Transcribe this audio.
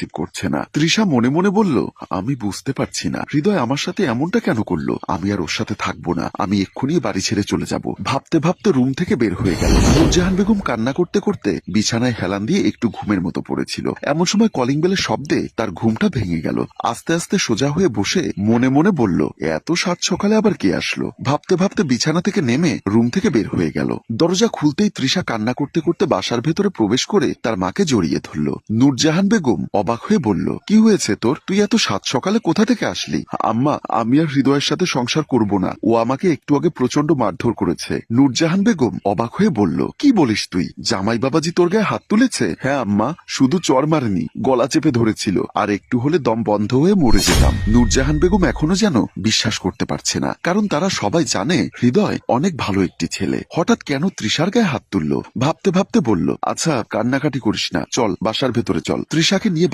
Receive করছে না। তৃষা মনে মনে বলল, আমি বুঝতে পারছি না হৃদয় আমার সাথে এমনটা কেন করলো। আমি আর ওর সাথে থাকবো না, আমি এক্ষুনি বাড়ি ছেড়ে চলে যাব। ভাবতে ভাবতে রুম থেকে বের হয়ে গেল। নূরজাহান বেগম কান্না করতে করতে বিছানায় হেলান দিয়ে একটু ঘুমের মতো পড়েছিল। এমন সময় কলিং বেলের শব্দে তার ঘুমটা ভেঙে গেল। আস্তে আস্তে সোজা হয়ে বসে মনে মনে বলল, এত সাত সকালে আবার কে আসলো। ভাবতে ভাবতে বিছানা থেকে নেমে রুম থেকে বের হয়ে গেল। দরজা খুলতেই তৃষা কান্না করতে করতে বাসার ভেতরে প্রবেশ করে তার মাকে জড়িয়ে ধরল। নূরজাহান বেগম অবাক হয়ে বলল, কি হয়েছে তোর? তুই এত সাত সকালে কোথা থেকে আসলি? আম্মা, আমি আর হৃদয়ের সাথে সংসার করব না, ও আমাকে একটু আগে প্রচন্ড মারধর করেছে। নূরজাহান বেগম অবাক হয়ে বলল, কি বলিস তুই? জামাই বাবাজি তোর গায়ে হাত তুলেছে? হ্যাঁ আম্মা, শুধু চর মারেনি, গলা চেপে ধরেছিল, আর একটু হলে দম বন্ধ হয়ে মরে যেতাম। নূরজাহান বেগম এখনো যেন বিশ্বাস করতে পারছে না, কারণ তারা সবাই জানে হৃদয় অনেক ভালো একটি ছেলে। হঠাৎ কেন তৃষার গায়ে হাত তুললো? ভাবতে ভাবতে বলল, আচ্ছা কান্নাকাটি করিস না, চল বাসার ভেতরে চল। তৃষাকে নিয়ে